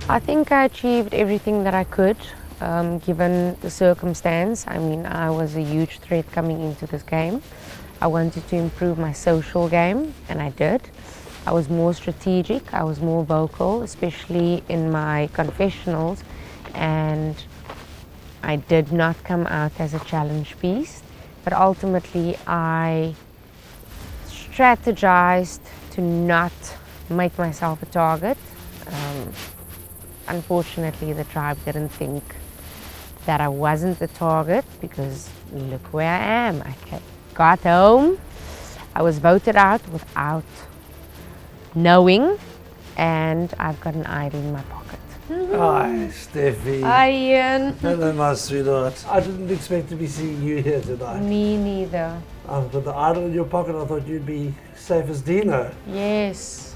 I think I achieved everything that I could, given the circumstance. I mean, I was a huge threat coming into this game. I wanted to improve my social game, and I did. I was more strategic, I was more vocal, especially in my confessionals, and I did not come out as a challenge piece, but ultimately I strategized to not make myself a target. Unfortunately, the tribe didn't think that I wasn't the target, because look where I am. I got home, I was voted out without knowing, and I've got an idol in my pocket. Hi, Steffi. Hi, Ian. Hello, my sweetheart. I didn't expect to be seeing you here tonight. Me neither. With the idol in your pocket, I thought you'd be safe as Dino. Yes.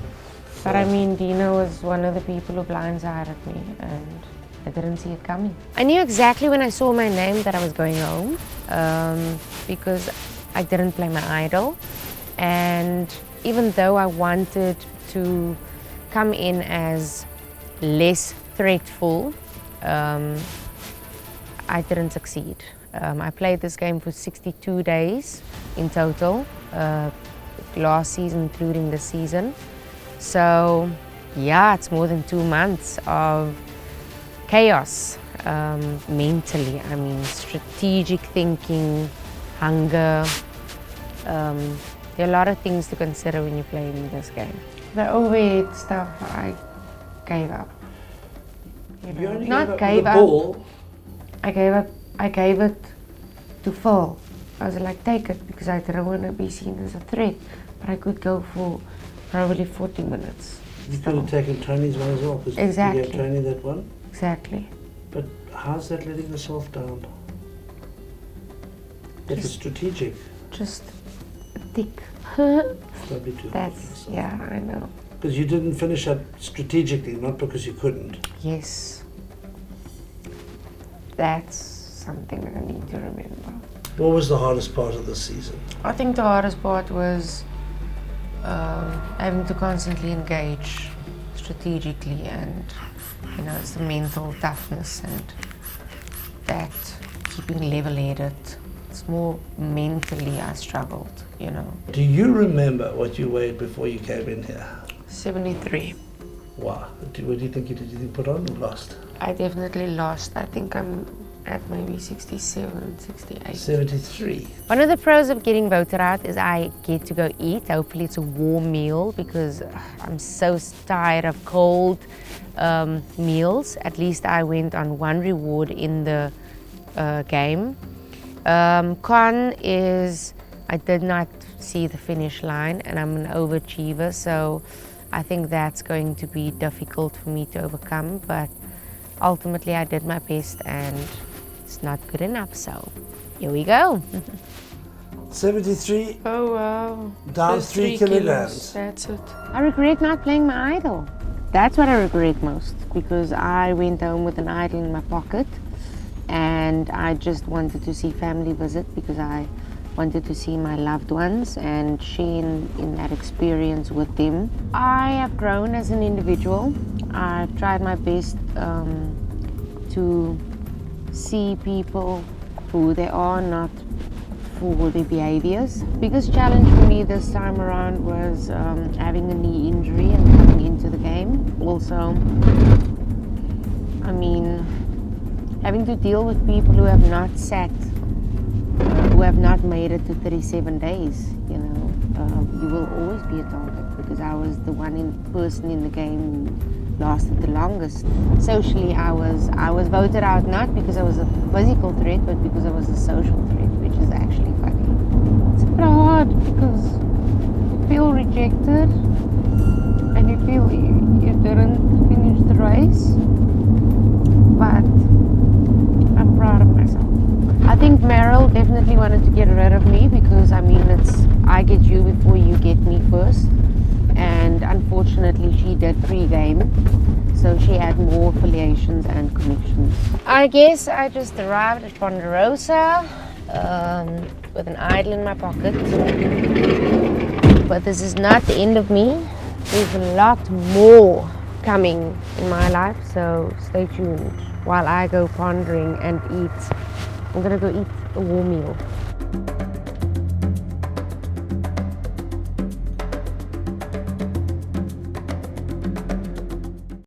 But I mean, Dino was one of the people who blindsided me, and I didn't see it coming. I knew exactly when I saw my name that I was going home, because I didn't play my idol. And even though I wanted to come in as less threatful, I didn't succeed. I played this game for 62 days in total, last season including this season. So yeah, it's more than 2 months of chaos, mentally. I mean, strategic thinking, hunger. There are a lot of things to consider when you're playing this game. The overhead stuff, I gave up. You only Not gave gave up up. the ball. I gave it to Phil. I was like, take it, because I didn't want to be seen as a threat. But I could go for probably 40 minutes. You could have taken Tony's one as well, because Exactly. you gave Tony that one. Exactly. But how's that letting yourself down? It was strategic. Just a tick. Don't be too hard on That's, yourself. yeah, I know. Because you didn't finish up strategically, not because you couldn't. Yes. That's something that I need to remember. What was the hardest part of the season? I think the hardest part was having to constantly engage strategically, and you know, it's the mental toughness and that keeping level-headed. It's more mentally I struggled, you know. Do you remember what you weighed before you came in here? 73. Wow. What do you think you did? Did you put on or lost? I definitely lost. I think I'm at maybe 67, 68. 73. One of the pros of getting voted out is I get to go eat. Hopefully it's a warm meal, because I'm so tired of cold meals. At least I went on one reward in the game. Con is I did not see the finish line, and I'm an overachiever, so I think that's going to be difficult for me to overcome, but ultimately I did my best and it's not good enough, so here we go. 73, Oh wow. down Just 3 kilograms. That's it. I regret not playing my idol. That's what I regret most, because I went home with an idol in my pocket and I just wanted to see family visit, because I wanted to see my loved ones and share in that experience with them. I have grown as an individual. I've tried my best to see people for who they are, not for their behaviors. Biggest challenge for me this time around was having a knee injury and coming into the game. Also, I mean, having to deal with people who have not sat, who have not made it to 37 days, you know. You will always be a target, because I was the person in the game who lasted the longest. Socially, I was voted out not because I was a physical threat, but because I was a social threat, which is actually funny. It's a bit hard, because you feel rejected and you feel you didn't finish the race, but I'm proud of myself. I think Meryl definitely wanted to get rid of me, because I mean, it's I get you before you get me first, and unfortunately she did pre-game, so she had more affiliations and connections. I guess I just arrived at Ponderosa with an idol in my pocket, but this is not the end of me. There's a lot more coming in my life, so stay tuned while I go pondering and eat. I'm gonna go eat a warm meal.